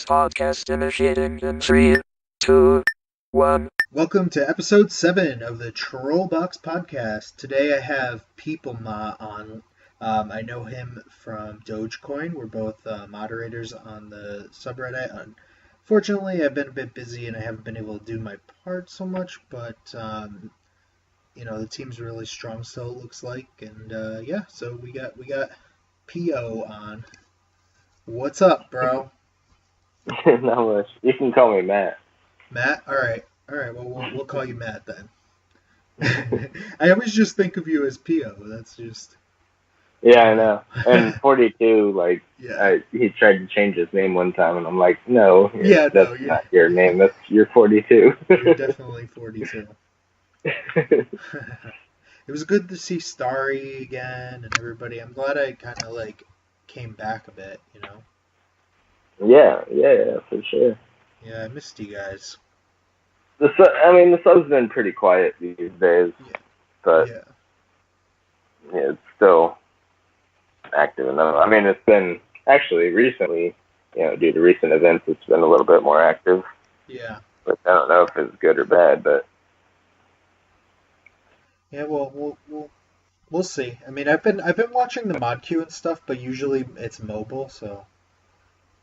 Trollbox podcast initiating in 3, 2, 1. Welcome to episode 7 of the Trollbox podcast. Today I have Peoplma on. I know him from Dogecoin. We're both moderators on the subreddit. Unfortunately, I've been a bit busy and I haven't been able to do my part so much, but the team's really strong still, it looks like. And so we got PO on. What's up, bro? Not much. You can call me Matt. Matt? All right. Well, we'll call you Matt then. I always just think of you as P.O. That's just... Yeah, I know. And 42, Yeah. he tried to change his name one time, and I'm like, no, that's you're, not your name. That's you're 42. You're definitely 42. It was good to see Starry again and everybody. I'm glad I kind of came back a bit, you know? Yeah, for sure. Yeah, I missed you guys. The sub's been pretty quiet these days, but it's still active enough. I mean, it's been actually recently, due to recent events, it's been a little bit more active. Yeah. But I don't know if it's good or bad, but yeah, well, we'll see. I mean, I've been watching the mod queue and stuff, but usually it's mobile, so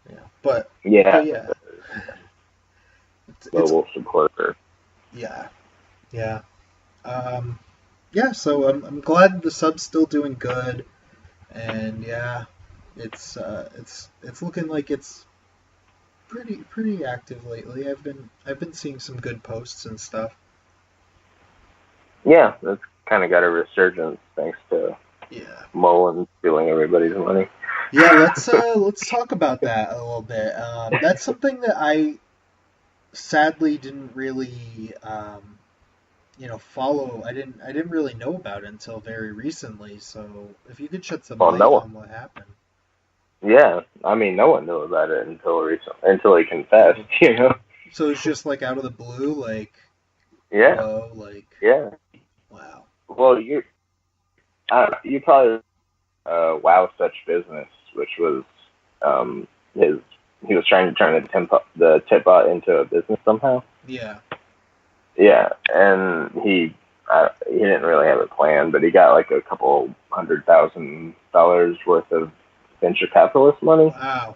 yeah. But yeah. Mobile supporter. Yeah. So I'm glad the sub's still doing good, and it's looking like it's pretty active lately. I've been seeing some good posts and stuff. Yeah, that's kind of got a resurgence thanks to Mullen stealing everybody's money. Yeah, let's talk about that a little bit. That's something that I sadly didn't really follow. I didn't really know about it until very recently. So if you could shed some light on what happened. Yeah, I mean, no one knew about it until he confessed. So it's just out of the blue, Yeah. Whoa, yeah. Wow. Well, you probably Wow Such Business, which was he was trying to turn the tip bot into a business somehow. Yeah. Yeah, and he didn't really have a plan, but he got a couple $100,000 worth of venture capitalist money. Wow.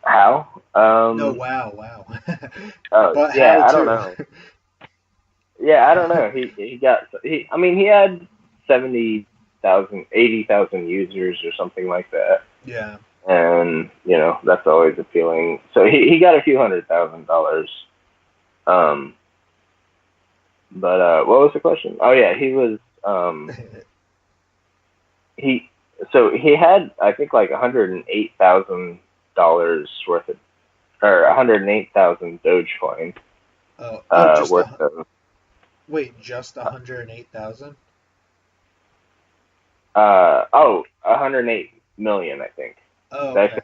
How? No, wow. But yeah, I don't know. Yeah, I don't know. He had 70,000, 80,000 users or something like that. Yeah. And, that's always appealing. So he got a few $100,000. But what was the question? Oh yeah, he was he had, I think, $108,000 worth of, or 108,000 Dogecoin. Worth of. Wait, just 108,000? 108 million, I think. Oh, okay.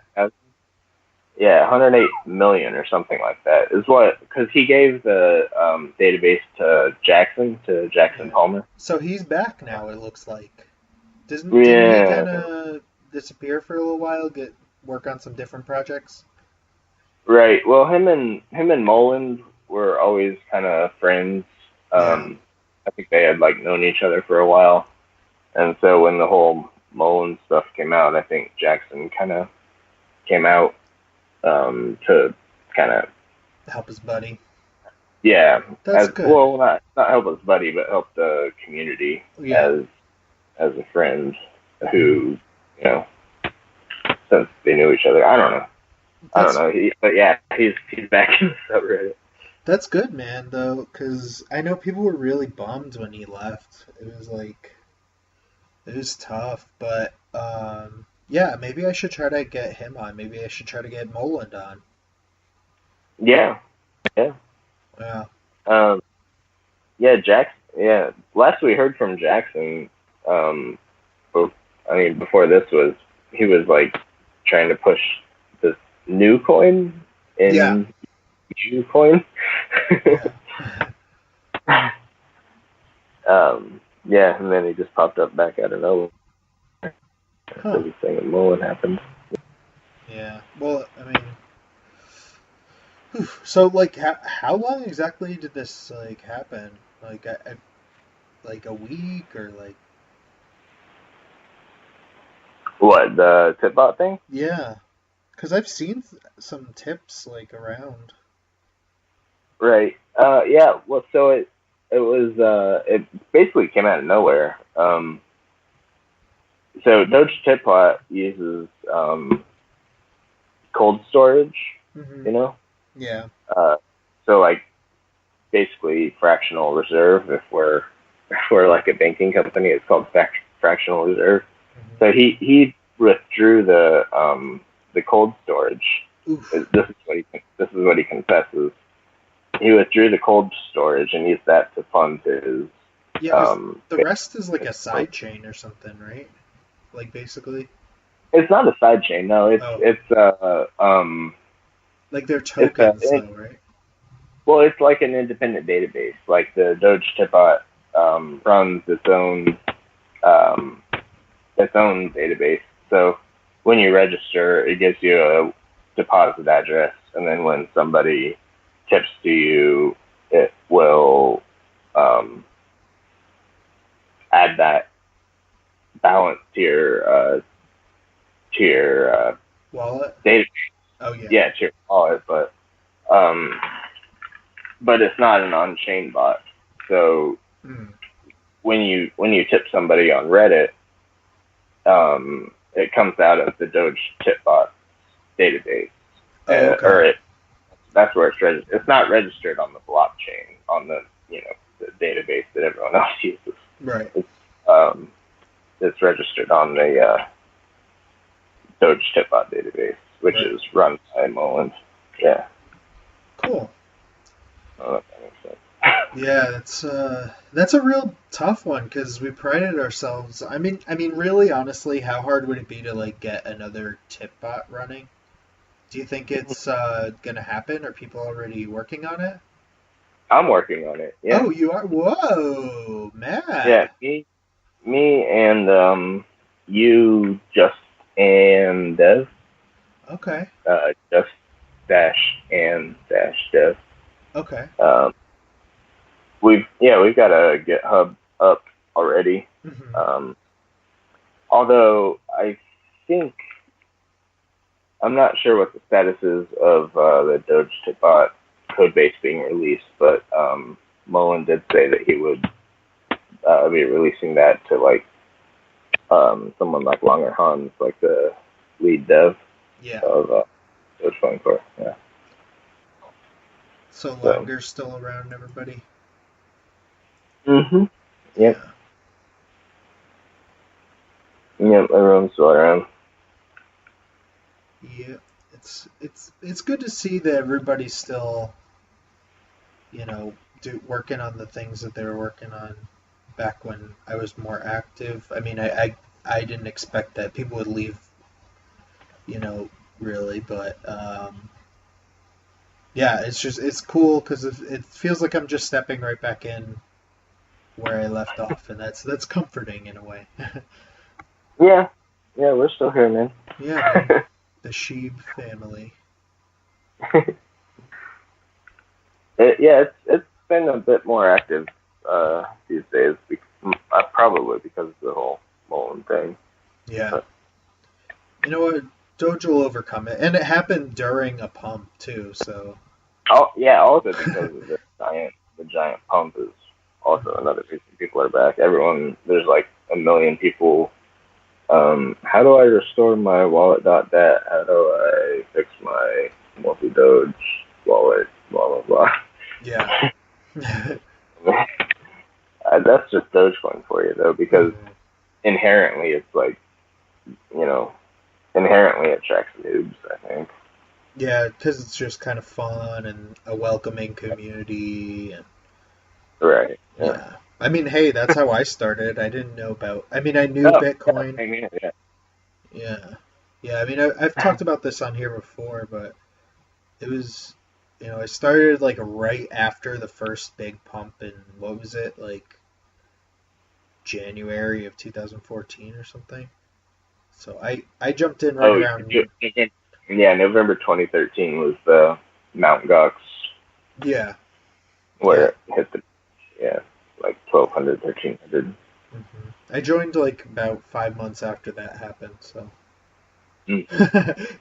Yeah, 108 million or something like that is what, because he gave the database to Jackson Palmer. So he's back now, it looks like. Didn't he kind of disappear for a little while, work on some different projects? Right. Well, him and Mullen were always kind of friends. I think they had known each other for a while, and so when the whole Mullen stuff came out, I think Jackson kind of came out to kind of help his buddy. Yeah, that's good. Well, not help his buddy, but help the community as a friend who, since they knew each other. I don't know. But yeah, he's back in the subreddit. That's good, man, though, because I know people were really bummed when he left. It was tough, but maybe I should try to get him on. Maybe I should try to get Moland on. Yeah. Jackson. Yeah, last we heard from Jackson, before this he was trying to push this new coin in Ucoin. And then he just popped up back out of nowhere. Everything with Mullen happened. Yeah. Well, I mean, So, like, how long exactly did this like happen? Like, like a week or like? What, the tip bot thing? Yeah, because I've seen some tips like around. Right. Yeah. Well, so it basically came out of nowhere. So Doge Tipbot uses cold storage. Hmm. You know. Yeah. Uh, so like basically fractional reserve. If we're like a banking company, it's called fractional reserve. Hmm. So he withdrew the cold storage. Oof. This is what he confesses. He withdrew the cold storage and used that to fund his Yeah, because um. the rest is like a side chain or something, right? Like basically. It's not a side chain. No, Oh, like they're it's a tokens though, right? well, it's like an independent database. Like the Doge Tipbot runs um, its own database. So when you register, it gives you a deposit address, and then when somebody tips to you, it will add that balance to your Wallet. database. Oh yeah. Yeah, to your wallet, um, but it's not an on-chain bot. So Mm. when you tip somebody on Reddit, it comes out of the Doge tip bot database, Oh okay. or that's where it's registered. It's not registered on the blockchain on the the database that everyone else uses. Right. It's um, it's registered on the Doge tip bot database, which Right. is run by Mullen. Yeah, Cool. I don't know if that makes sense. Yeah, that's a real tough one because we prided ourselves. I mean, really, honestly, how hard would it be to like get another tip bot running? Do you think it's gonna happen? Are people already working on it? I'm working on it. Yeah, Oh, you are. Whoa, yeah. mad. Me and you just and Dev, Okay. just dash and dash Dev. Okay. Um, we've got a GitHub up already. Hmm. Um, although think I'm not sure what the status is of the Doge Tipbot code base being released, but Mullen did say that he would be releasing that to like someone like Longer Hans, like the lead dev Yeah. of Dogecoin Core. Yeah. So So. Langer's still around, everybody. Mhm. Yep. Yeah. Yep. Everyone's still around. Yeah. It's good to see that everybody's still, working on the things that they were working on back when I was more active. I mean, I didn't expect that people would leave, you know, really, but yeah, it's cool because it feels like I'm just stepping right back in where I left off, and that's comforting in a way. Yeah. Yeah. We're still here, man. Yeah, man, the Sheeb family. Yeah. It's been a bit more active these days. Probably because of the whole Mullen thing. Yeah, But, you know what? Doge will overcome it, and it happened during a pump too. So, yeah. Also because of the giant pump is also another reason people are back. There's like a million people. How do I restore my wallet.dat? How do I fix my multi Doge wallet? Blah blah blah. yeah. That's just Dogecoin for you though, because Mhm. inherently it's like you know inherently it attracts noobs. I think. Yeah, because it's just kind of fun and a welcoming community, and Right. Yeah. yeah. I mean, hey, that's how I started. I didn't know about. I mean, I knew Oh, yeah. Bitcoin. Same here. Yeah. Yeah, yeah. I mean, I've talked about this on here before, but it was, I started like right after the first big pump in what was it like January of 2014 or something. So I jumped in right Oh, around. yeah. November 2013 was the Mount Gox Yeah. where Yeah. it hit the like 1,200, 1,300. Hmm. I joined like about 5 months after that happened, so Mm-hmm.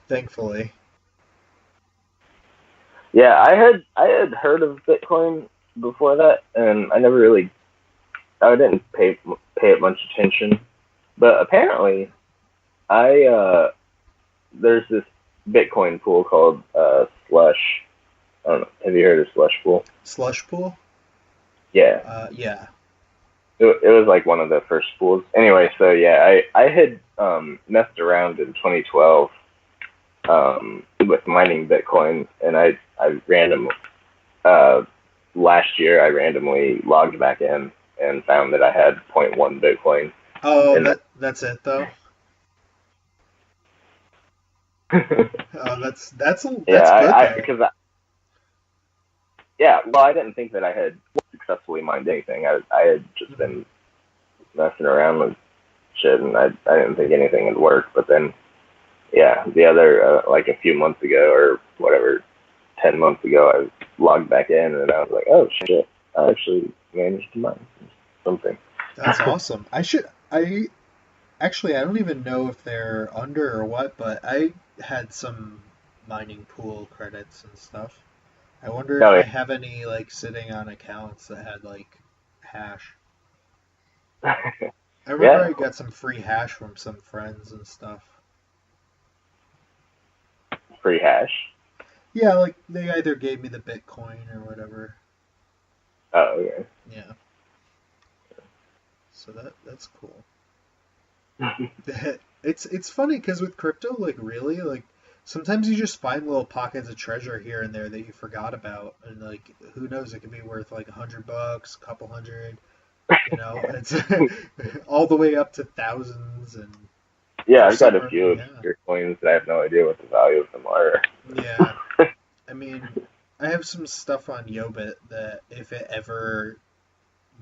thankfully. Yeah, I had heard of Bitcoin before that, and I didn't pay it much attention. But apparently, I there's this Bitcoin pool called Slush. I don't know. Have you heard of Slush Pool? Slush pool? Yeah, Yeah. it was like one of the first pools. Anyway, so yeah, I had messed around in 2012 with mining Bitcoin, and I randomly last year I randomly logged back in and found that I had zero point 0.1 Bitcoin, Oh, and that's it though. that, Oh, yeah, that's good I though. because yeah, well, I didn't think that I had successfully mined anything. I had just Hmm. been messing around with shit, and I didn't think anything would work. But then, yeah, the other like a few months ago or whatever, 10 months ago, I logged back in, and I was like, oh shit, I actually managed to mine something. That's awesome. I actually I don't even know if they're under or what, but I had some mining pool credits and stuff. I wonder if Oh I have any like sitting on accounts that had like hash. yeah, I remember yeah, I got some free hash from some friends and stuff. free hash. Yeah, like they either gave me the Bitcoin or whatever. Oh okay. Yeah, so that's cool. Yeah, It's funny because with crypto, like really, like sometimes you just find little pockets of treasure here and there that you forgot about, and like who knows, it could be worth like $100, a couple hundred. You know, it's all the way up to thousands, and yeah, for I've got some, a few yeah, obscure coins that I have no idea what the value of them are. yeah. I mean, I have some stuff on Yobit that if it ever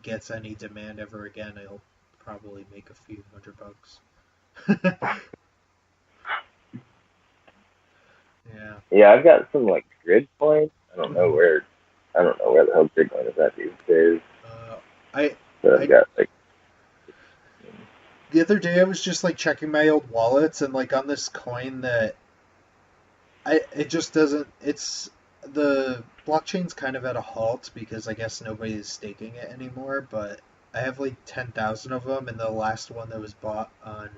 gets any demand ever again, it'll probably make a few $100. Yeah. Yeah, I've got some like grid coins. Mhm. I don't know where the hell grid coin is at these days. Uh, I So I've I got like the other day I was just like checking my old wallets and like on this coin that I it just doesn't it's the blockchain's kind of at a halt because I guess nobody is staking it anymore, but I have like 10,000 of them and the last one that was bought on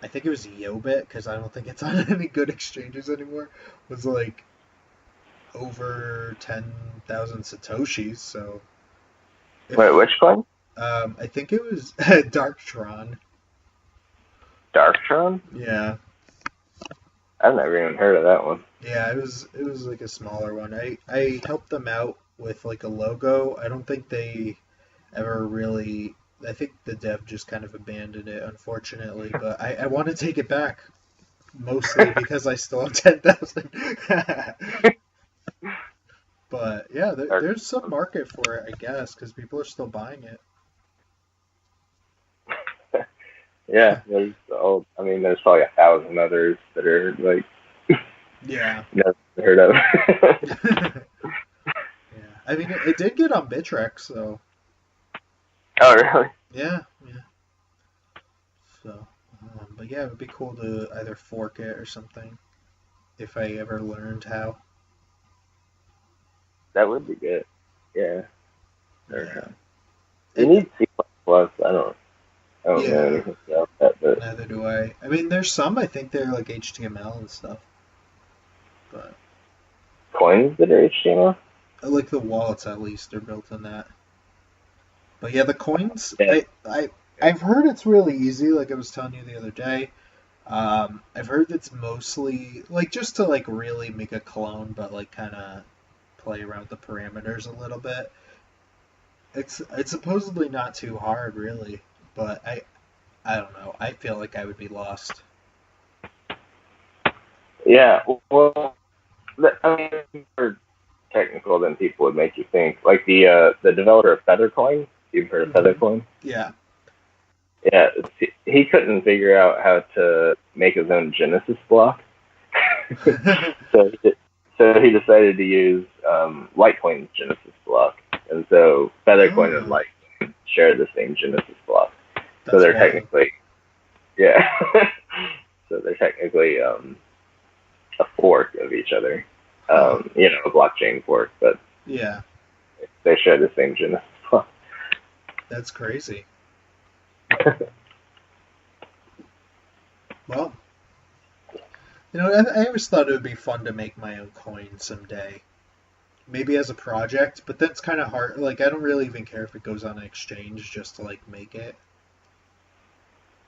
I think it was Yobit because I don't think it's on any good exchanges anymore was like over 10,000 satoshis, so wait, if which coin? I think it was Darktron. Darktron? Yeah. I've never even heard of that one. Yeah, it was like a smaller one. I helped them out with like a logo. I don't think they ever really. I think the dev just kind of abandoned it, unfortunately. But I want to take it back, mostly because I still have 10,000. But yeah, Dark. there's some market for it, I guess, because people are still buying it. Yeah, I mean, there's probably 1,000 others that are like Yeah. never heard of. Yeah. I mean, it did get on Bittrex, so Oh, really? yeah, yeah. So, but yeah, it would be cool to either fork it or something if I ever learned how. That would be good. Yeah. Yeah. You It, need C++. I don't know yeah, anything about that, but neither do I. I mean, there's some I think they're like HTML and stuff, but coins that are HTML? I like the wallets at least are built in that. But yeah, the coins, Yeah. I've heard it's really easy. Like I was telling you the other day, I've heard it's mostly like just to like really make a clone, but like kind of play around with the parameters a little bit. It's supposedly not too hard, really, but I don't know. I feel like I would be lost. Yeah. Well, I mean, more technical than people would make you think. Like the developer of Feathercoin. You've heard of Hmm. Feathercoin? Yeah. Yeah, he couldn't figure out how to make his own Genesis block. so So he decided to use Litecoin's Genesis block, and so Feathercoin and Oh, Litecoin share the same Genesis block. So that's they're wild. technically, yeah. So they're technically a fork of each other. Huh. A blockchain fork, but Yeah, they share the same Genesis block. that's crazy. Well, I always thought it would be fun to make my own coin someday. Maybe as a project, but that's kind of hard. Like, I don't really even care if it goes on an exchange just to, like, make it.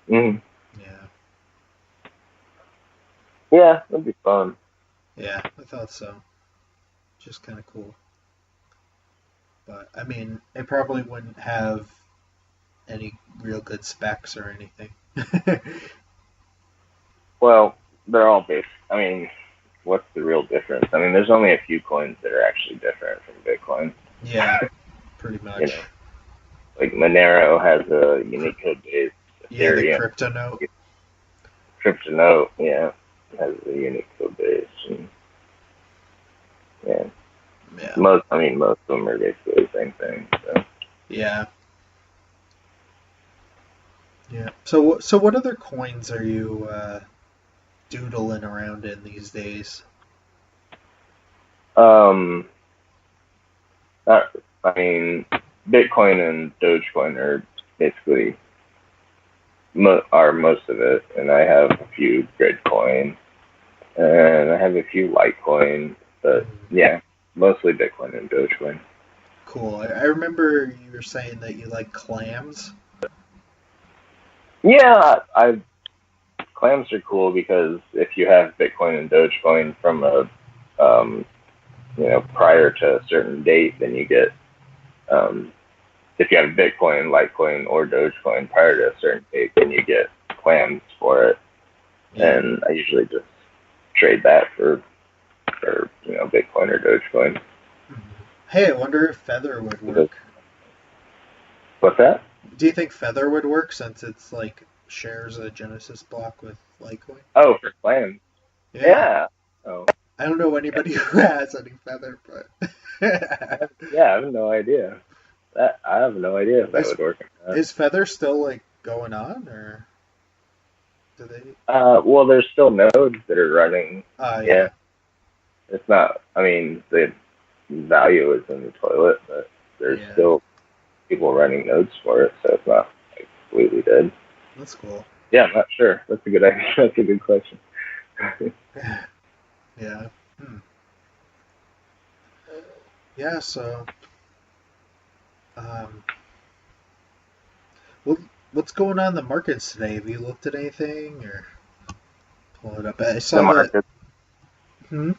Mm. Yeah. Yeah, that'd be fun. Yeah, I thought so. Just kind of cool. But, I mean, it probably wouldn't have any real good specs or anything. Well, they're all based. I mean, what's the real difference? I mean, there's only a few coins that are actually different from Bitcoin. Yeah, pretty You know, much. like Monero has a unique code base. Yeah, the Ethereum, crypto note. Cryptonote, yeah, has a unique code base. And, yeah, Yeah. most of them are basically the same thing. So, Yeah. Yeah. So what other coins are you doodling around in these days? um, not, I mean, Bitcoin and Dogecoin are basically are most of it, and I have a few Gridcoin, and I have a few Litecoin, but Mhm. yeah, mostly Bitcoin and Dogecoin. Cool. I remember you were saying that you like clams. Yeah, I clams are cool because if you have Bitcoin and Dogecoin from um, prior to a certain date, then you get um, if you have Bitcoin, Litecoin, or Dogecoin prior to a certain date, then you get clams for it, Yeah. and I usually just trade that for Bitcoin or Dogecoin. Mhm. Hey, I wonder if Feather would Because work. what's that? Do you think Feather would work since it's like shares a Genesis block with Litecoin? Oh, for clams. Yeah. Yeah. Oh, I don't know anybody who has any Feather, but yeah. I have no idea. I have no idea if that is would work or not. is Feather still like going on or do they? Well, there's still nodes that are running. Oh Yeah, yeah, it's not. I mean, the value is in the toilet, but there's yeah. still people running nodes for it, so it's not like completely dead. That's cool. Yeah, I'm not sure. That's a good idea. That's a good question. Yeah. Hmm. Yeah. So, um, what what's going on in the markets today? Have you looked at anything or pull it up? I the saw that. market, Hmm.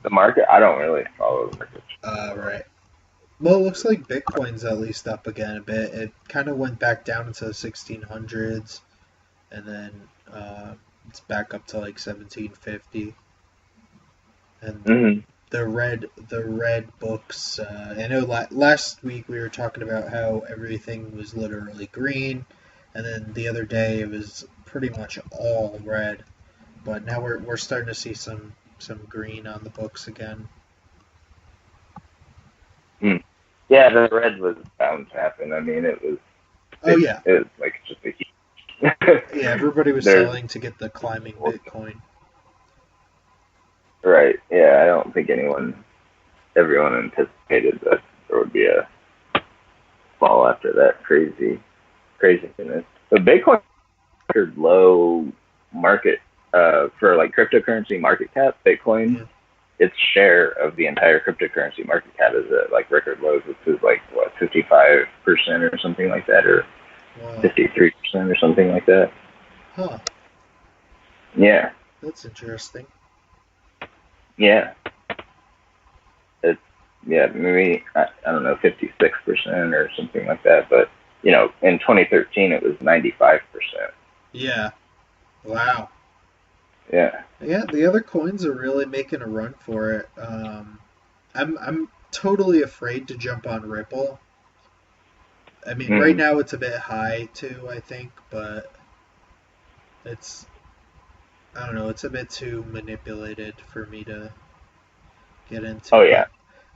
the market. I don't really follow the market. Right. Well, it looks like Bitcoin's at least up again a bit. It kind of went back down into the 1600s, and then it's back up to like 1750. And Mm-hmm. the red books. I know last week we were talking about how everything was literally green, and then the other day it was pretty much all red. But now we're starting to see some green on the books again. Mm. Yeah, the red was bound to happen. I mean, Oh yeah, it was like just a yeah. Everybody was there's selling to get the climbing Bitcoin. right. Yeah, I don't think everyone anticipated that there would be a fall after that craziness. But Bitcoin record low market for like cryptocurrency market cap. Bitcoin, Yeah. its share of the entire cryptocurrency market cap is at like record lows, which is like what 55% or something like that, or Wow. 53% or something like that. Huh. Yeah, That's interesting. yeah. It's yeah, maybe I don't know, 56% or something like that. But in 2013 it was 95%. Yeah. Wow. Yeah. Yeah, the other coins are really making a run for it. I'm totally afraid to jump on Ripple. I mean, right Mm-hmm. now it's a bit high too, I think, but it's I don't know. It's a bit too manipulated for me to get into. Oh yeah,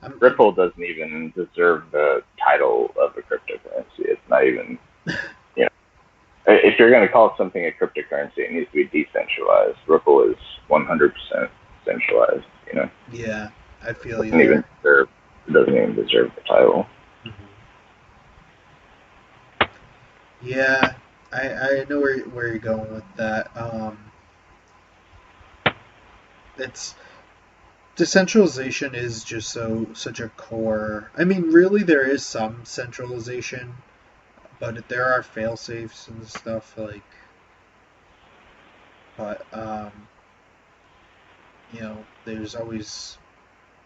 But I'm Ripple doesn't even deserve the title of a cryptocurrency. It's not even, you know, if you're going to call something a cryptocurrency, it needs to be decentralized. Ripple is 100% centralized. yeah, I feel you Doesn't even there. deserve. It doesn't even deserve the title. Hmm. Yeah, I know where you're going with that. It's decentralization is just such a core. I mean, really, there is some centralization, but there are fail safes and stuff like. But there's always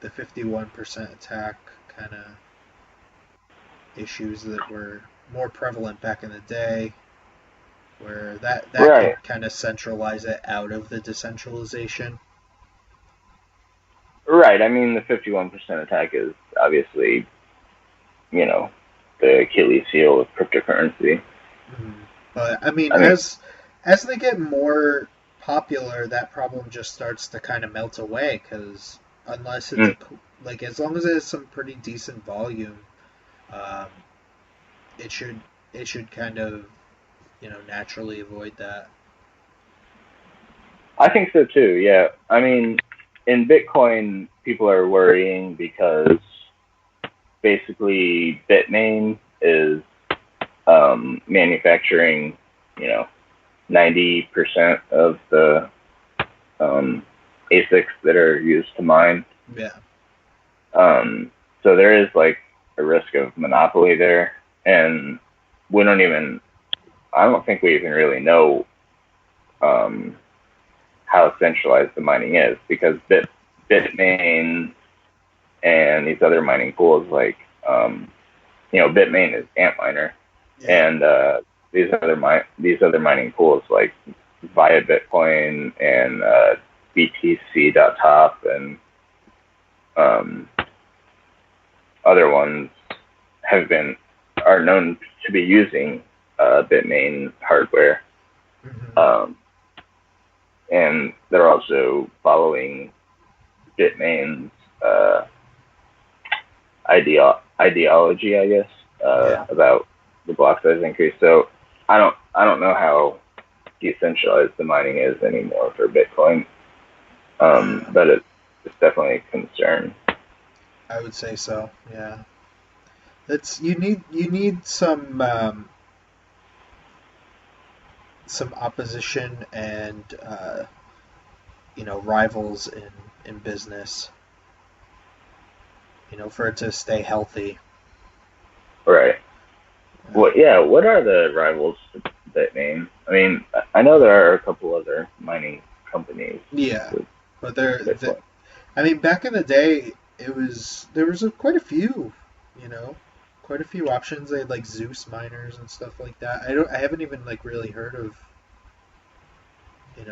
the 51% attack kind of issues that were more prevalent back in the day, where that Right, could kind of centralize it out of the decentralization. right. I mean, the 51% attack is obviously, you know, the Achilles heel of cryptocurrency. But I mean, I mean, as they get more popular, that problem just starts to kind of melt away because unless it's mm, like as long as it has some pretty decent volume, um, it should kind of naturally avoid that. I think so too. Yeah. I mean, in Bitcoin, people are worrying because basically Bitmain is manufacturing, you know, 90% of the ASICs that are used to mine. Yeah. So there is like a risk of monopoly there, and we don't even. I don't think we even really know um, how centralized the mining is because Bitmain and these other mining pools like Bitmain is Antminer, Yeah. and these other mining pools like via Bitcoin and BTC.top and um, other ones are known to be using Bitmain hardware, Hmm. um, and they're also following Bitmain's ideology, I guess, Yeah. about the block size increase. So I don't know how decentralized the mining is anymore for Bitcoin, Yeah. but it's definitely a concern. I would say so. Yeah. That's you need some opposition and rivals in business, for it to stay healthy. Right. Uh, What are the rivals to Bitmain? I mean, I know there are a couple other mining companies yeah, with but Bitcoin. I mean, back in the day, there was quite a few, you know, quite a few options. They had like Zeus miners and stuff like that. I haven't even like really heard of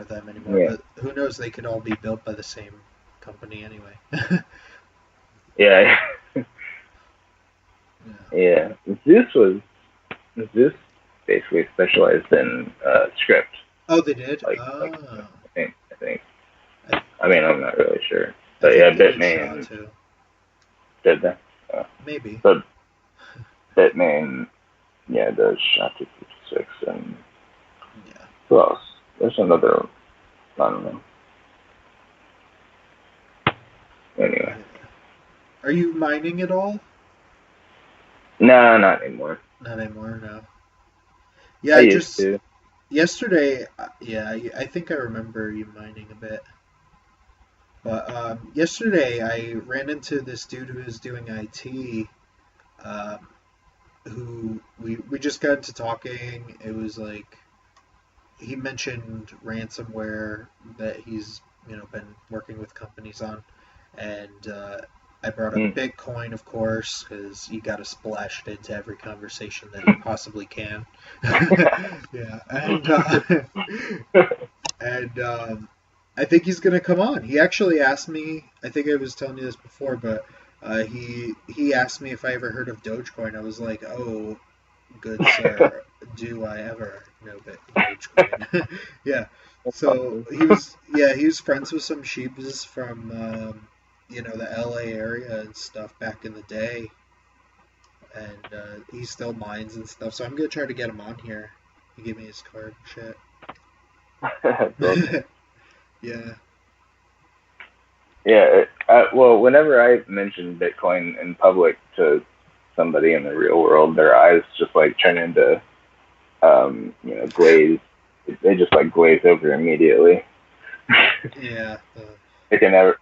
them anymore. Yeah, But who knows? They could all be built by the same company anyway. yeah, Yeah. yeah. Zeus basically specialized in script. Oh, they did. Like Oh, I think. I, I mean, I'm not really sure, I but yeah, think they did Shaw Bitmain too. did that. Uh, Maybe. but Bitmain, yeah, does SHA-256 and Yeah. who else? There's another. I don't know. Anyway, Yeah. Are you mining at all? no, not anymore. Not anymore. No. Yeah, I I used just to. yesterday. Yeah, I think I remember you mining a bit. But yesterday I ran into this dude who was doing IT. Um, who we just got into talking. It was like he mentioned ransomware that he's been working with companies on, and I brought up Mm. Bitcoin, of course, because you got to splash it into every conversation that you possibly can. Yeah, and I think he's gonna come on. He actually asked me. I think I was telling you this before, but he asked me if I ever heard of Dogecoin. I was like, oh. good sir, do I ever know Dogecoin. Yeah. So he was friends with some sheeps from the LA area and stuff back in the day, and he still mines and stuff. So I'm gonna try to get him on here. He gave me his card. Shit. That's awesome. Yeah. Yeah. Well, whenever I mention Bitcoin in public to somebody in the real world, their eyes just like turn into, glaze. They just like glaze over immediately. Yeah. They can never,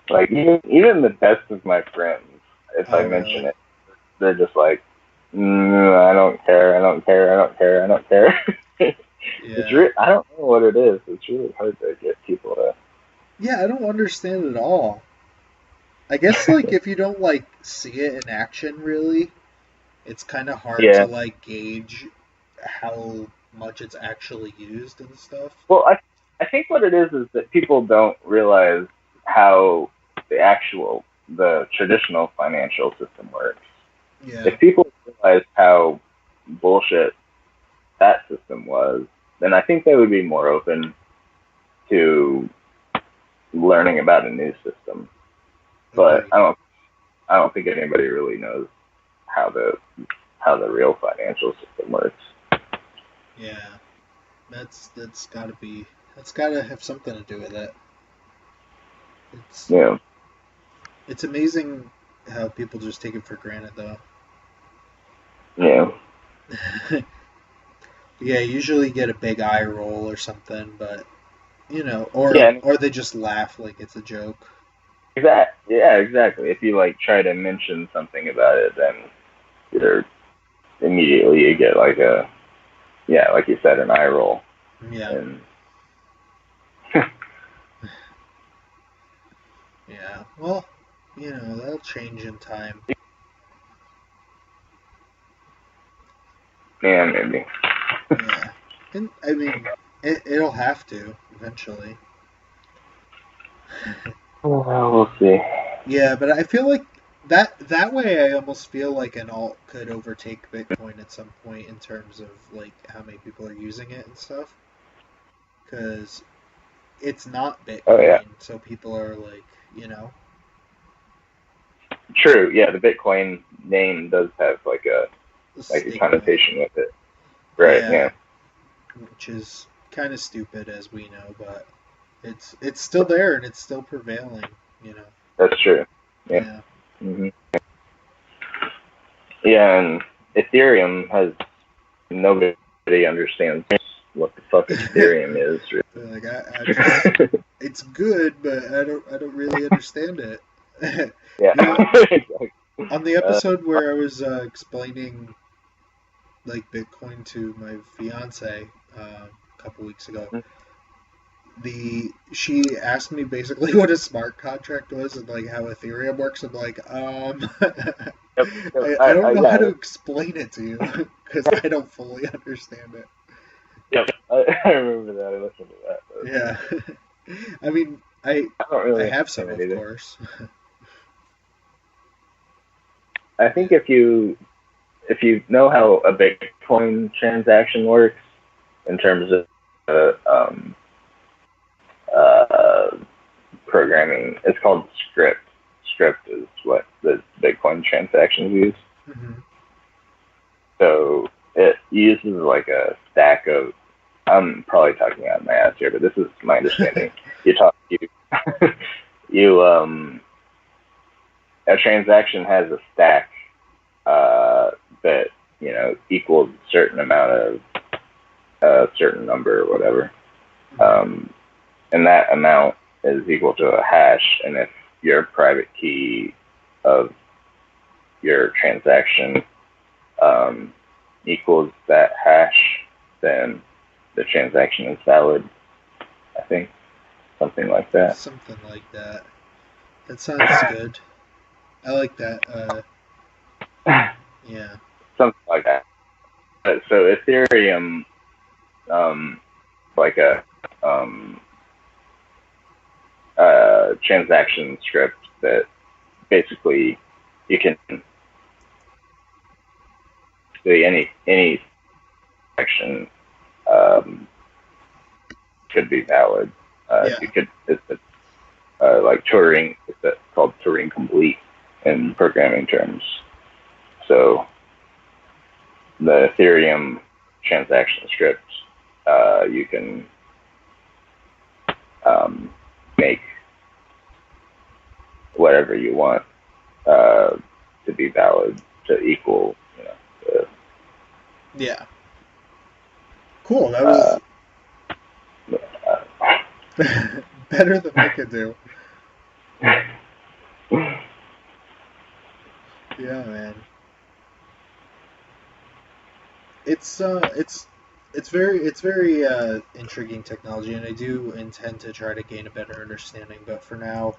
like, even the best of my friends, if I mention Really? it, they're just like, I don't care, I don't care, I don't care, I don't care. Yeah. I don't know what it is. It's really hard to get people to. Yeah, I don't understand it all. I guess like if you don't like see it in action really, it's kind of hard to Yeah. like gauge how much it's actually used and stuff. Well, I think what it is that people don't realize how the traditional financial system works. Yeah. If people realized how bullshit that system was, then I think they would be more open to learning about a new system. But Agreed. I don't think anybody really knows how the real financial system works. Yeah. That's gotta have something to do with it. It's Yeah. it's amazing how people just take it for granted though. Yeah. Yeah, usually get a big eye roll or something, but Yeah. or they just laugh like it's a joke. Yeah, exactly. If you like try to mention something about it, then you're immediately you get like like you said, an eye roll. Yeah. And Yeah. Well, that'll change in time. yeah, maybe. Yeah. And I mean, it'll have to eventually. Well, we'll see. Yeah, but I feel like that way I almost feel like an alt could overtake Bitcoin at some point in terms of like how many people are using it and stuff. Because it's not Oh yeah, Bitcoin, so people are like, you know, true. Yeah, the Bitcoin name does have a like a stigma. connotation with it. Right. Yeah, Yeah, which is kind of stupid as we know, but it's still there and it's still prevailing. You know. that's true. Yeah. Yeah. hmm Yeah, and Ethereum has nobody understands what the fuck Ethereum is. Like I just Really. it's good, but I don't really understand it. Yeah. you know, Exactly. on the episode where I was explaining like Bitcoin to my fiance a couple weeks ago, the she asked me basically what a smart contract was and like how Ethereum works. I'm like, Yep. Yep. I don't know how Yeah. to explain it to you because I don't fully understand it. Yep. I remember that. I listened to that. That was Yeah, funny. I mean, I don't I really have some, understand it of either. course. I think if you know how a Bitcoin transaction works in terms of uh, programming, it's called script. Script is what the Bitcoin transactions use. Hmm. So it uses like a stack of. I'm probably talking out my ass here, but this is my understanding. You you a transaction has a stack that equals a certain amount of a certain number or whatever, um, and that amount is equal to a hash. And if your private key of your transaction equals that hash, then the transaction is valid. I think something like that. Something like that. That sounds good. I like that. Yeah. Something like that. So Ethereum, um, like a um, transaction script that basically you can basically any action could be valid. Yeah. It's like Turing. It's called Turing complete in programming terms. So the Ethereum transaction script, you can make whatever you want to be valid to equal, Yeah. Cool. That was better than I could do. Yeah, man. It's very intriguing technology, and I do intend to try to gain a better understanding. But for now,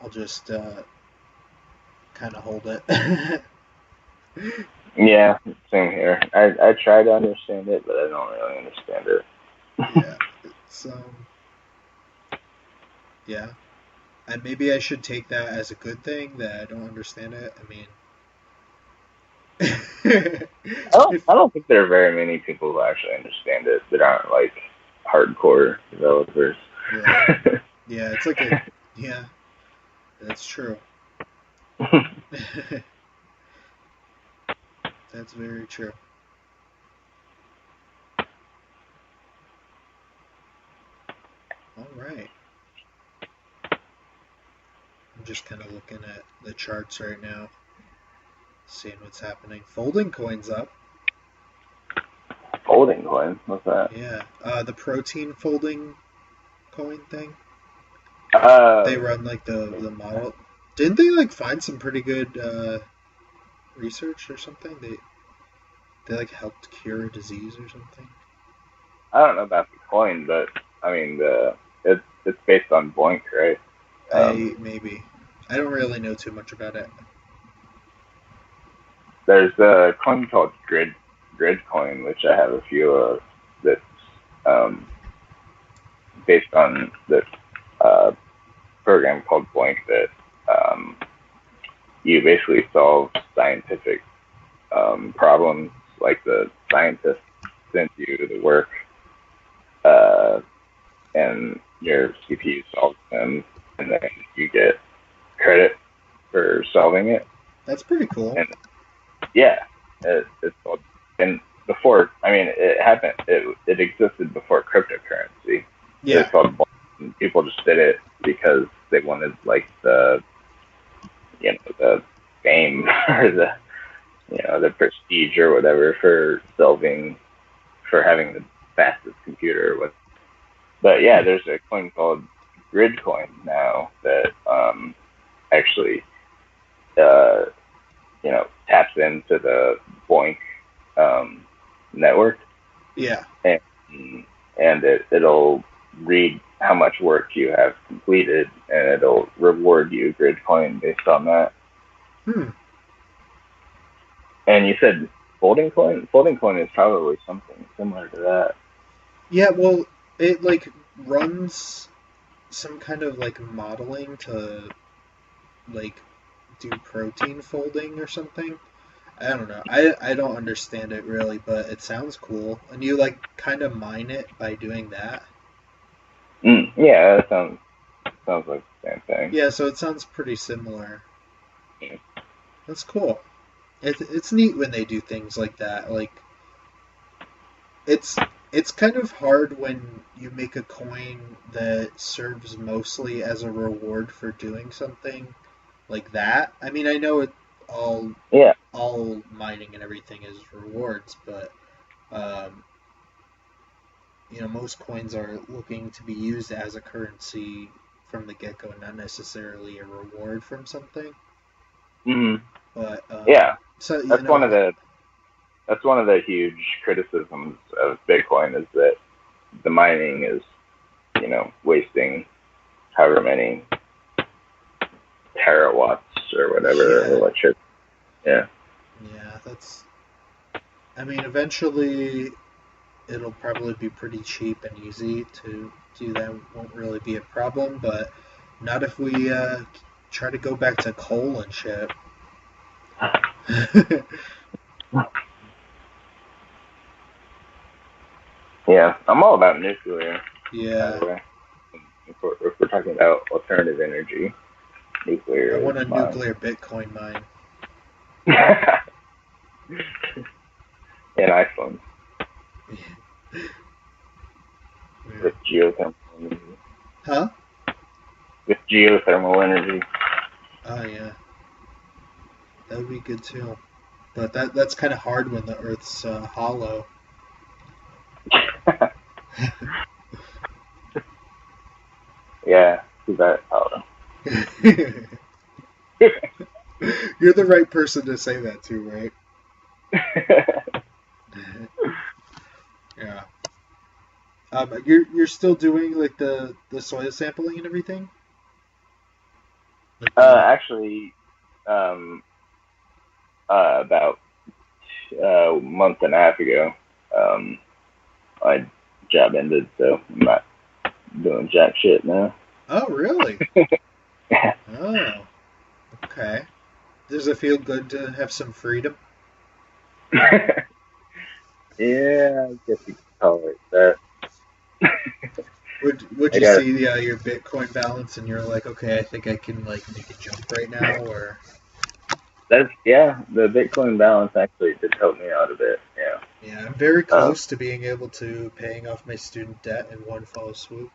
I'll just kind of hold it. Yeah, same here. I try to understand it, but I don't really understand it. Yeah. So, yeah. And maybe I should take that as a good thing that I don't understand it. I mean, I don't think there are very many people who actually understand it that aren't like hardcore developers. yeah, yeah, it's like yeah, that's true. That's very true. All right. I'm just kind of looking at the charts right now, seeing what's happening. Folding coin's up. Folding coin? What's that? Yeah. The protein folding coin thing. They run like the model. Didn't they like find some pretty good research or something? They like helped cure a disease or something. I don't know about the coin, but I mean it's based on Boink, right? Maybe. I don't really know too much about it. There's a coin called Grid Coin, which I have a few of. That's based on this program called Boink that you basically solve scientific problems. Like the scientists send you the work, and your CPU solves them, and then you get credit for solving it. That's pretty cool. And yeah, it's called. And before, I mean, it happened. It existed before cryptocurrency. Yeah. It's called. And people just did it because they wanted like the fame or the prestige or whatever for having the fastest computer. But yeah, there's a coin called Grid Coin now that actually taps into the Boink network. Yeah. And it'll read how much work you have completed, and it'll reward you Grid Coin based on that. And you said folding coin? Folding coin is probably something similar to that. Yeah, well, it like runs some kind of like modeling to like do protein folding or something. I don't know. I don't understand it really, but it sounds cool. And you like kind of mine it by doing that. Yeah, that sounds like the same thing. Yeah, so it sounds pretty similar. Yeah. That's cool. It's neat when they do things like that. Like it's kind of hard when you make a coin that serves mostly as a reward for doing something like that. I mean, I know it all mining and everything is rewards, but most coins are looking to be used as a currency from the get-go, not necessarily a reward from something. Mm-hmm. But yeah, so that's one of the huge criticisms of Bitcoin is that the mining is, wasting however many terawatts or whatever of electricity. Yeah. Yeah, I mean, eventually it'll probably be pretty cheap and easy to do that. Won't really be a problem, but not if we try to go back to coal and shit. Yeah, I'm all about nuclear. By Yeah. the way, if we're talking about alternative energy, nuclear I is want a mine. nuclear Bitcoin mine. And iPhone Yeah. with geothermal energy. Huh? With geothermal energy. Oh yeah, that would be good too. But that's kind of hard when the Earth's hollow. Yeah, too bad. Oh. You're the right person to say that to, right? Yeah. You're still doing like the soil sampling and everything? Like Actually, um, about a month and a half ago, my job ended, so I'm not doing jack shit now. Oh, really? Oh, okay. Does it feel good to have some freedom? Yeah, I guess you could call it that. Would I you got see your Bitcoin balance and you're like, okay, I think I can like make a jump right now, or yeah. The Bitcoin balance actually did help me out a bit. Yeah. yeah, I'm very Uh, close to being able to paying off my student debt in one fell swoop.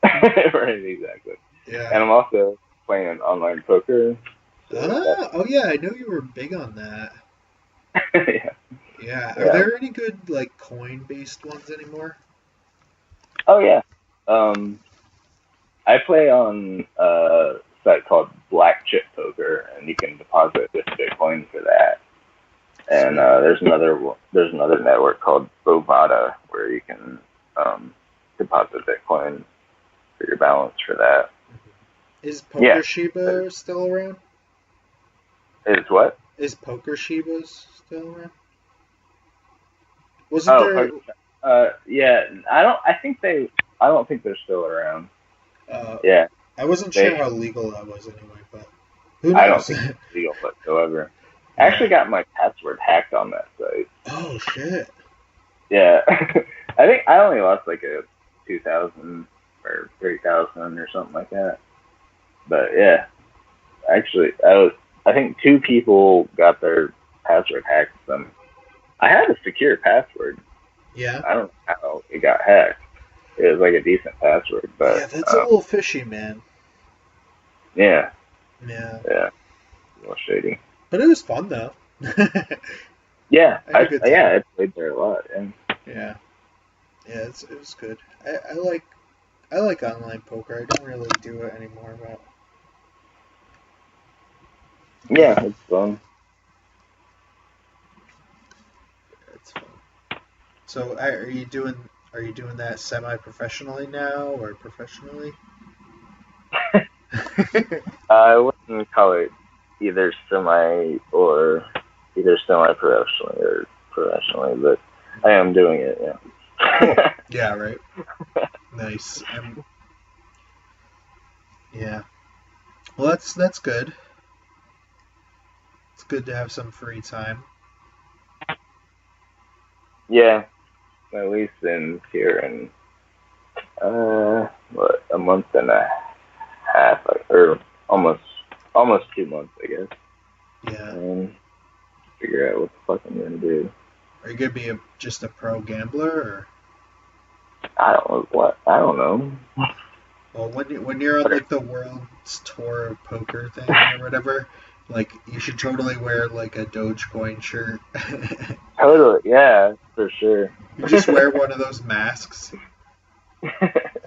right, exactly. Yeah. And I'm also playing online poker. So that's Oh yeah, I know you were big on that. yeah, Yeah. Are yeah. there any good like coin based ones anymore? Oh yeah. Um, I play on a site called Black Chip Poker, and you can deposit with Bitcoin for that. And Sweet. there's another network called Bovada where you can deposit Bitcoin for your balance for that. Is Yeah. Poker Shiba still around? Is what? Is Poker Shiba still around? Wasn't Oh, there? yeah. I don't think they're still around. Uh, Yeah, I wasn't sure they. how legal that was anyway, but who I don't knows? think it's legal whatsoever. I Yeah. actually got my password hacked on that site. Oh shit. Yeah, I only lost like a 2,000 or 3,000 or something like that. But yeah, actually, I think two people got their password hacked. I had a secure password. Yeah. I don't know how it got hacked. It was like a decent password, Yeah, but that's a little fishy, man. yeah, Yeah. yeah, a little shady. But it was fun though. I Yeah, had a good time. I played there a lot. And Yeah. Yeah, it was good. I like online poker. I don't really do it anymore, but yeah, it's fun. it's fun. So, are you doing that semi-professionally now or professionally? I wouldn't call it either either semi professionally or professionally, but I am doing it. Cool. Yeah. Yeah, right. Nice. Yeah. Well, that's good. It's good to have some free time. Yeah, at least in here in what, a month and a half, or almost 2 months, I guess. Yeah. And figure out what the fuck I'm gonna do. Are you gonna be just a pro gambler, or I don't know what. I don't know. well, when you're on like the world's tour of poker thing or whatever, like you should totally wear like a Dogecoin shirt. Totally, yeah, for sure. You just wear one of those masks,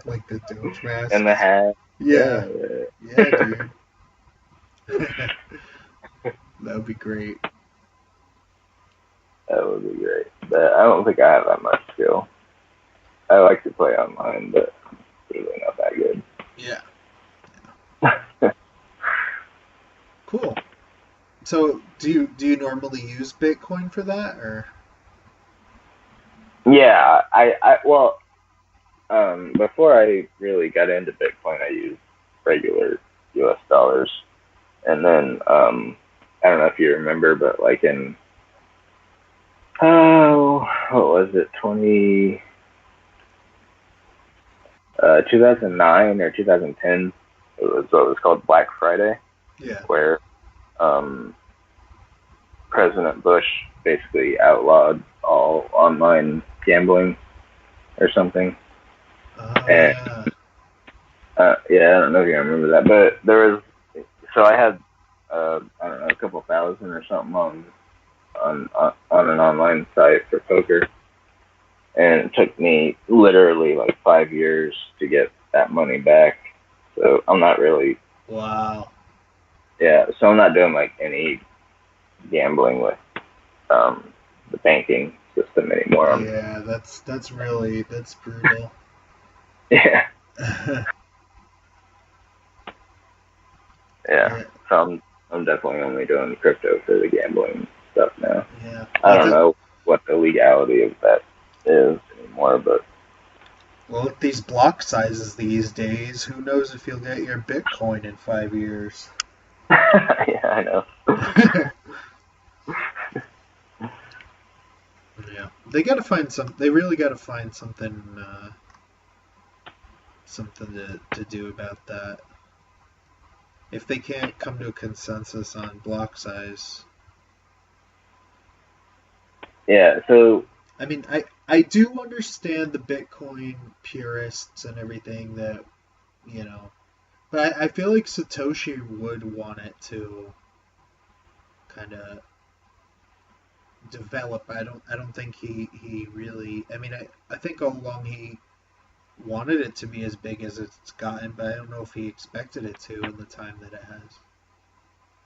like the Doge And the masks. hat. Yeah, Yeah, yeah, yeah. dude. That would be great. That would be great. But I don't think I have that much skill. I like to play online, but really not that good. Yeah, cool. So, do you normally use Bitcoin for that, or? Yeah, well, before I really got into Bitcoin, I used regular U.S. dollars, and then I don't know if you remember, but like in what was it, 2009 or 2010. It was what was called Black Friday, Yeah. where President Bush basically outlawed all online gambling or something. Oh, And, yeah. yeah, I don't know if you remember that, but there was. So I had, I don't know, a couple thousand or something on an online site for poker, and it took me literally like 5 years to get that money back. So I'm not really. Wow. Yeah, so I'm not doing like any gambling with the banking system anymore. Yeah, that's brutal. Yeah, yeah. Yeah, So I'm definitely only doing crypto for the gambling stuff now. yeah. I don't know what the legality of that is anymore, but Well, with these block sizes these days, who knows if you'll get your Bitcoin in 5 years? yeah, I know. Yeah, they gotta find some. They really gotta find something, something to do about that. If they can't come to a consensus on block size, Yeah, so I mean, I do understand the Bitcoin purists and everything that but I feel like Satoshi would want it to kind of develop. I don't think he really. I mean, I think all along he wanted it to be as big as it's gotten, but I don't know if he expected it to in the time that it has.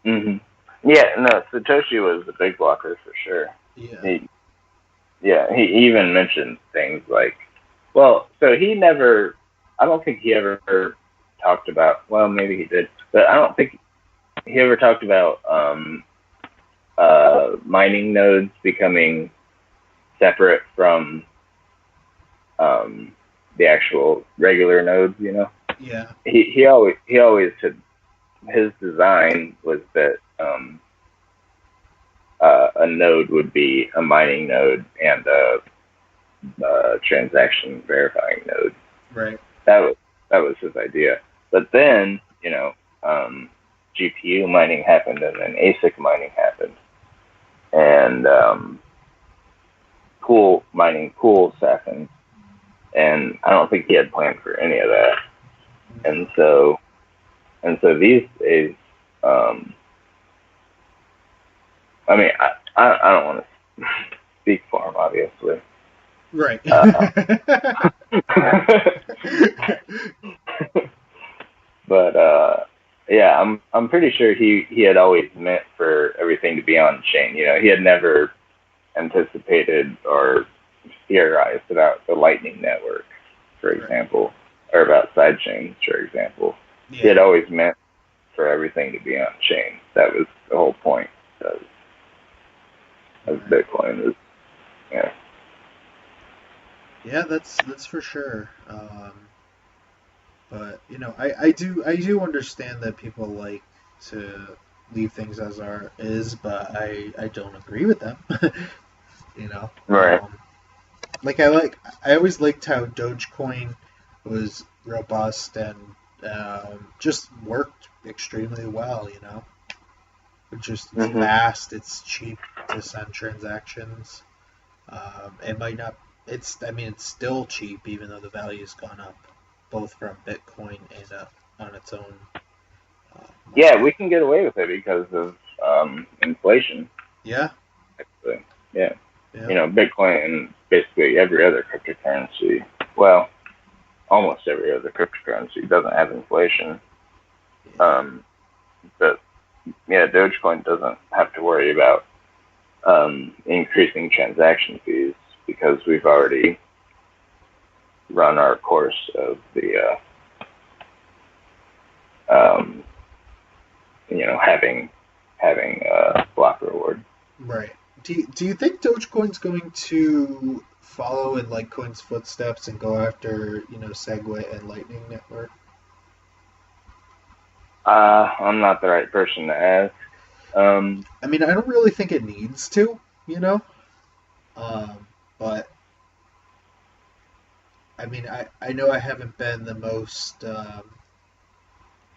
hmm yeah, no, Satoshi was the big blocker for sure. Yeah. He, yeah, he even mentioned things like, well, so he never, I don't think he ever talked about, well, maybe he did, but I don't think he ever talked about mining nodes becoming separate from the actual regular nodes. You know, Yeah. he always said his design was that a node would be a mining node and a transaction verifying node. Right. That was his idea. But then, GPU mining happened, and then ASIC mining happened, and pools happened, and I don't think he had planned for any of that. And so these days, I mean, I don't want to speak for him, obviously. Right. But yeah, I'm pretty sure he had always meant for everything to be on chain. He had never anticipated or theorized about the Lightning Network, for example, or about sidechains, for example. Yeah. He had always meant for everything to be on chain. That was the whole point of Bitcoin. Yeah. Yeah, that's for sure. But I do understand that people like to leave things as are is, but I don't agree with them. you know. Right. I always liked how Dogecoin was robust and just worked extremely well. It's fast, it's cheap to send transactions. It might not. It's still cheap even though the value's gone up, both from Bitcoin and on its own. Yeah, we can get away with it because of inflation. Yeah. Actually. Yeah. Yeah. Bitcoin and basically every other cryptocurrency, well, almost every other cryptocurrency doesn't have inflation. But yeah, Dogecoin doesn't have to worry about increasing transaction fees because we've already run our course of the having a block reward. Right. Do you think Dogecoin's going to follow in Litecoin's footsteps and go after Segwit and Lightning Network? I'm not the right person to ask. I mean, I don't really think it needs to, but I mean, I know I haven't been the most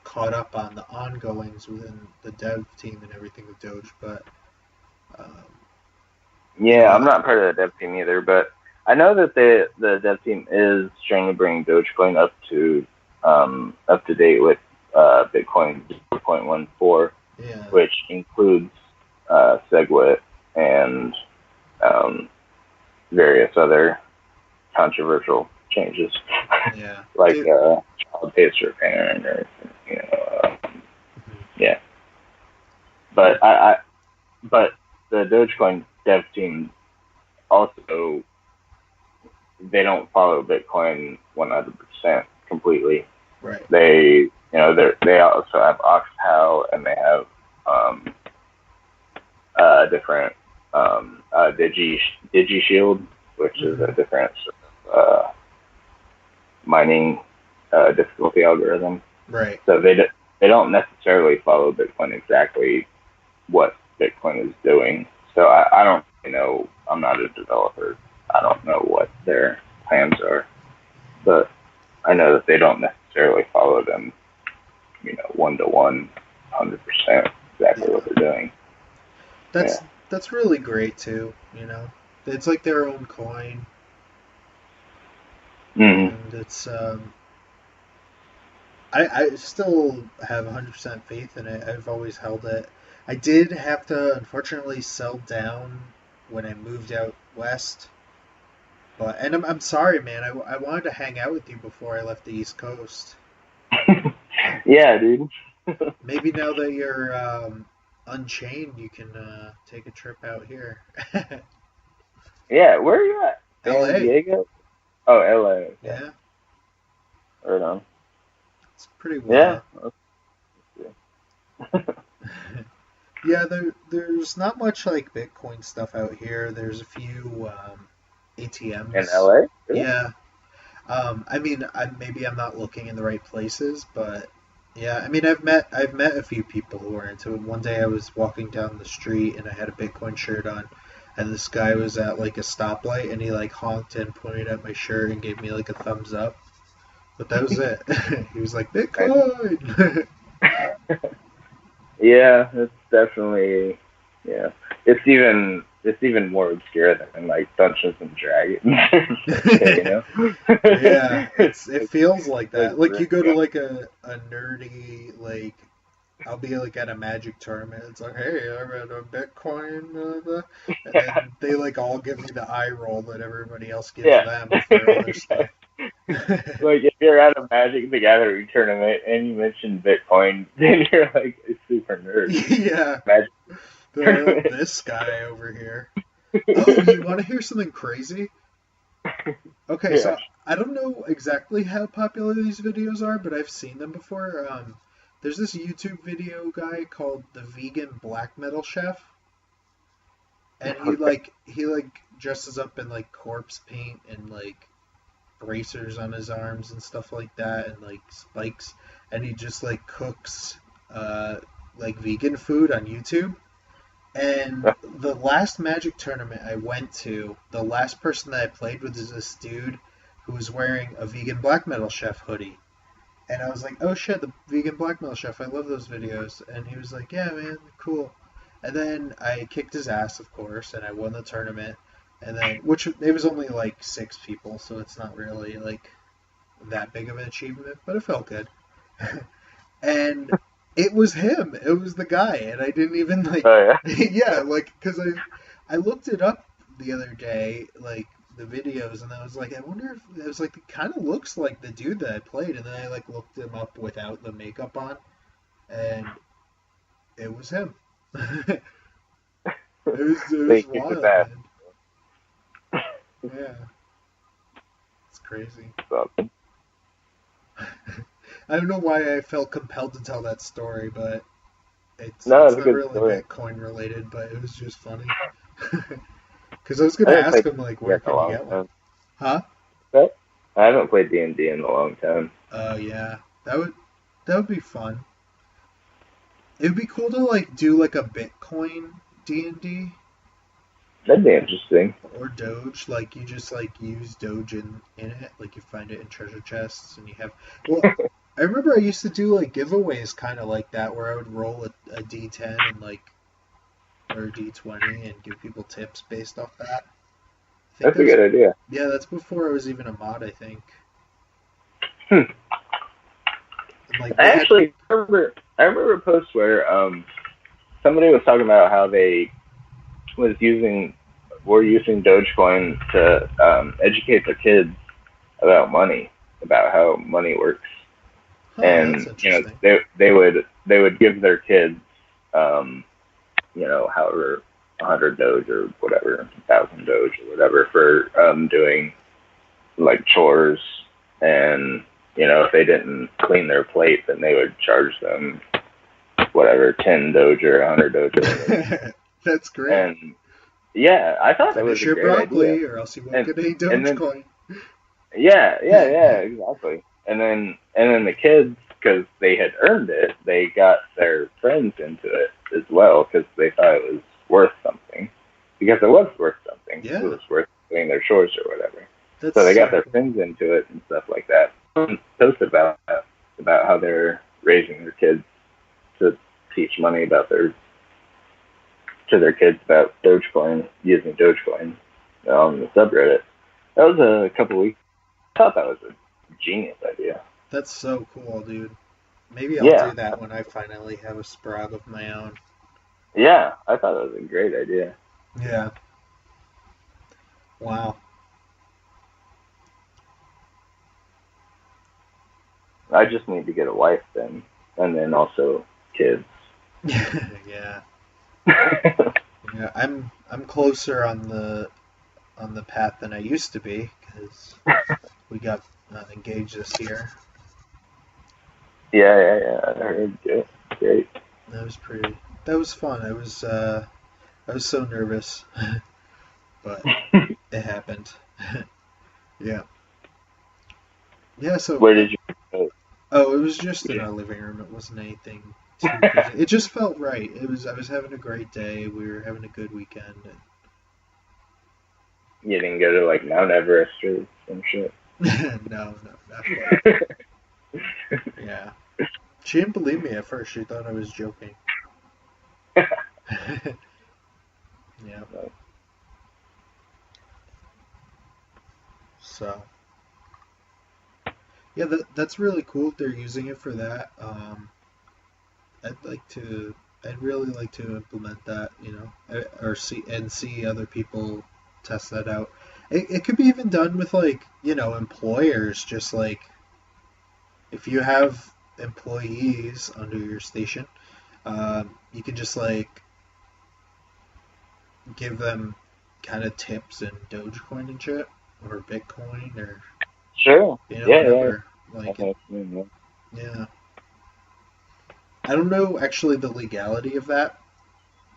caught up on the ongoings within the dev team and everything with Doge, but um, you Yeah, know, I'm not part of the dev team either, but I know that the dev team is trying to bring Dogecoin up to date with Bitcoin 0.14, yeah, which includes SegWit and um, various other controversial changes, yeah, like dude. child taster parent or you know, Mhm. yeah. Yeah, But but the Dogecoin dev team also they don't follow Bitcoin 100% completely. right. They also have Oxhow and they have um, different Digi Shield, which is a Hmm. different sort of mining difficulty algorithm. Right. So they don't necessarily follow Bitcoin exactly what Bitcoin is doing. So I don't really know. I'm not a developer. I don't know what their plans are, but I know that they don't necessarily follow them, 1-to-1, 100% exactly Yeah. what they're doing. Yeah. That's really great too, you know. It's like their own coin, Mm-hmm. and it's I still have 100% faith in it. I've always held it. I did have to unfortunately sell down when I moved out west, but and I'm sorry, man. I wanted to hang out with you before I left the East Coast. Yeah, dude. Maybe now that you're unchained, you can take a trip out here. Yeah, where are you at? San L.A. Diego? Oh, LA. Okay. Yeah, Right on. it's pretty Yeah. wild. That's Yeah, there's not much like Bitcoin stuff out here. There's a few in ATMs. LA? Really? Yeah. I mean, maybe I'm not looking in the right places, but yeah. I mean, I've met a few people who are into it. One day I was walking down the street and I had a Bitcoin shirt on, and this guy was at like a stoplight and he like honked and pointed at my shirt and gave me like a thumbs up. But that was it. He was like Bitcoin. Yeah, it's definitely yeah. It's even more obscure than like Dungeons and Dragons. Yeah, it It's feels like like that. Like really you go to like a nerdy like I'll be like at a magic tournament. It's like, hey, I read a Bitcoin, and then they like all give me the eye roll that everybody else gives yeah. them for other stuff. Like if you're at a Magic the Gathering tournament and you mention Bitcoin, then you're like a super nerd. Yeah, Magic tournament. this guy over here. Oh, you want to hear something crazy? Okay, Yeah. so I don't know exactly how popular these videos are, but I've seen them before. There's this YouTube video guy called the Vegan Black Metal Chef, and he dresses up in like corpse paint and like bracers on his arms and stuff like that, and like spikes, and he just like cooks uh like vegan food on YouTube. And the last Magic tournament I went to, the last person that I played with is this dude who was wearing a vegan black metal chef hoodie. And I was like, oh shit, the vegan black metal chef, I love those videos. And he was like, yeah, man, cool. And then I kicked his ass, of course, and I won the tournament. And then, which it was only like 6 people, so it's not really like that big of an achievement, but it felt good. And it was him. It was the guy, and I didn't even like, Oh yeah. yeah, like because I looked it up the other day, like the videos, and I was like, I wonder if it was like it kind of looks like the dude that I played, and then I like looked him up without the makeup on, and it was him. It was They kicked his wild, ass. man. Yeah, it's crazy. So, I don't know why I felt compelled to tell that story, but no, it's it's a not good really story. Bitcoin related, but it was just funny. Because I was I gonna haven't ask played him like, D&D where in a can you long get one? time. Huh? But I haven't played D&D in a long time. Oh yeah, that would be fun. It would be cool to like do like a Bitcoin D&D. That'd be interesting. Or Doge, like you just like use Doge in it, like you find it in treasure chests, and you have. Well, I remember I used to do like giveaways, kind of like that, where I would roll a D10 and like or a D20 and give people tips based off that. I think That's a that's good idea. yeah, that's before I was even a mod, I think. Hmm. And like I they had actually remember a post where somebody was talking about how they was using were using Dogecoin to educate their kids about money, about how money works, that's and interesting. they would give their kids however 100 Doge or whatever 1,000 Doge or whatever for doing like chores, and if they didn't clean their plate, then they would charge them whatever 10 Doge or 100 Doge or whatever. That's great. And yeah, I thought that was Finish a your great idea. broccoli, or else you won't And get any and then Dogecoin. yeah, exactly. And then the kids, because they had earned it, they got their friends into it as well because they thought it was worth something. Because it was worth something. It Yeah, was worth doing their chores or whatever. that's So they got so their cool. friends into it and stuff like that. Post about how they're raising their kids to teach money to their kids about Dogecoin, using Dogecoin on the subreddit. That was a couple weeks. I thought that was a genius idea. That's so cool, dude. Maybe I'll Yeah, do that when I finally have a sprog of my own. yeah, I thought that was a great idea. Yeah. Wow. I just need to get a wife then, and then also kids. Yeah. Yeah. I'm closer on the path than I used to be because we got engaged this year. Yeah. I heard it. Great. That was pretty. That was fun. I was so nervous, but it happened. Yeah. Yeah. So Where did you? Go? oh, it was just in our living room. It wasn't anything too crazy. It just felt right. It was. I was having a great day. We were having a good weekend. You didn't go to like Mount Everest or some shit. No, not quite. Yeah. She didn't believe me at first. She thought I was joking. Yeah. So yeah, that's really cool. They're using it for that. I'd like to. I'd really like to implement that. Or see other people test that out. It could be even done with like employers. Just like if you have employees under your station, you can just like give them kind of tips in Dogecoin and shit, or Bitcoin, or Sure. Yeah. whatever. Like it, Yeah. yeah. I don't know actually the legality of that.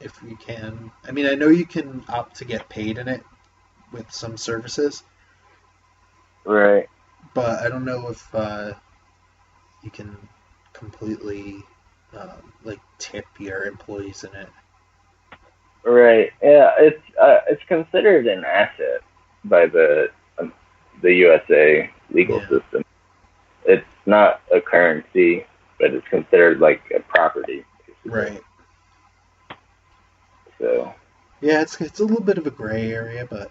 If you can, I mean, I know you can opt to get paid in it with some services, Right. but I don't know if you can completely like tip your employees in it. Right. Yeah. It's considered an asset by the USA legal Yeah. system. It's not a currency, but it's considered like a property, basically. Right. So Yeah, it's a little bit of a gray area, but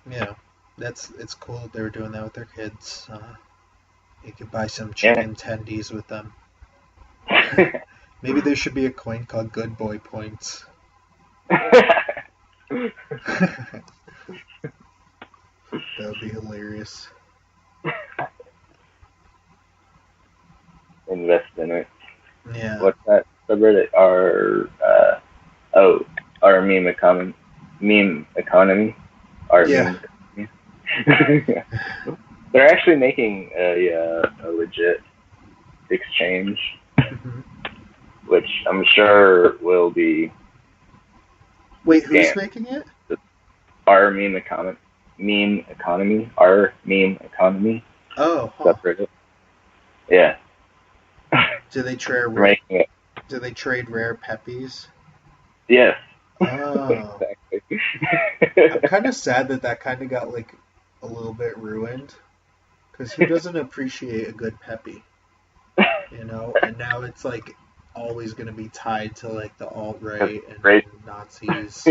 yeah, it's cool that they were doing that with their kids. You could buy some yeah. chicken tendies with them. Maybe there should be a coin called Good Boy Points. That would be hilarious. Invest in it. Yeah. What's that subreddit? Our meme economy. Our Yeah. meme economy. They're actually making a legit exchange, Mhm. which I'm sure will be Wait, who's scam. making it? Our meme economy, our meme economy Oh, huh. subreddit. Yeah, Do they trade they're making it. Do they trade rare peppies? Yes, Oh, Exactly. I'm kind of sad that kind of got like a little bit ruined because who doesn't appreciate a good Peppy, you know? And now it's like always going to be tied to like the alt right and Great. Nazis.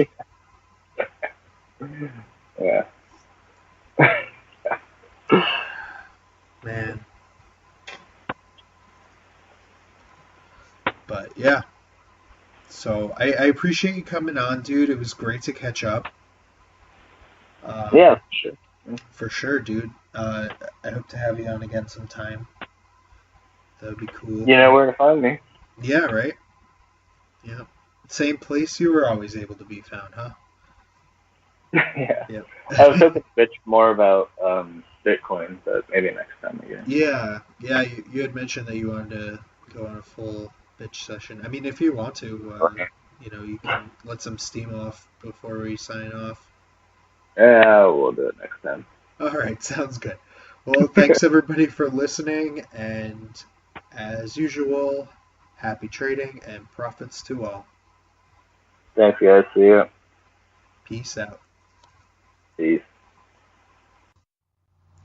Yeah. Man, but yeah. So I appreciate you coming on, dude. It was great to catch up. Yeah, Um, sure. for sure, dude. I hope to have you on again sometime. That would be cool. You know where to find me. Yeah, right? Yeah. Same place you were always able to be found, huh? Yeah. Yep. I was hoping to bitch more about Bitcoin, but maybe next time again. Yeah, yeah. You had mentioned that you wanted to go on a full bitch session. I mean, if you want to, Okay. you can let some steam off before we sign off. Yeah, we'll do it next time. All right, sounds good. Well, thanks everybody for listening, and as usual, happy trading and profits to all. Thanks, guys. See you. Peace out. Peace.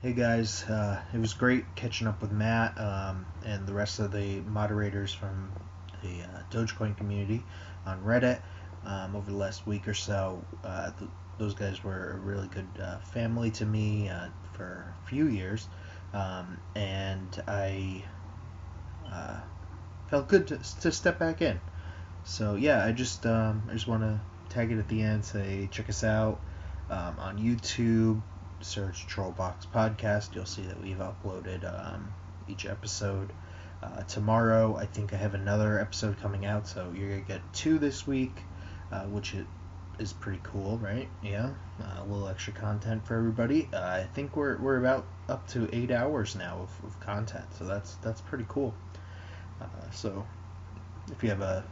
Hey guys, it was great catching up with Matt and the rest of the moderators from the Dogecoin community on Reddit over the last week or so. Those guys were a really good family to me for a few years, and I felt good to step back in. So yeah, I just want to tag it at the end. Say check us out on YouTube. Search Trollbox Podcast. You'll see that we've uploaded each episode. Tomorrow, I think I have another episode coming out, so you're gonna get 2 this week, which is pretty cool, right? Yeah, a little extra content for everybody. I think we're about up to 8 hours now of content, so that's pretty cool. So if you have a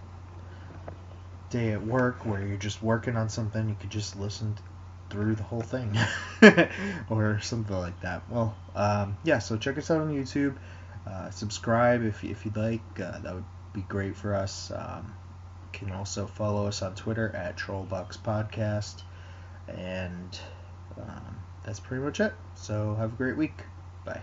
day at work where you're just working on something, you could just listen through the whole thing or something like that. Well, yeah, so check us out on YouTube. Subscribe if you'd like. That would be great for us. You can also follow us on Twitter at Trollbox Podcast. And that's pretty much it. So have a great week. Bye.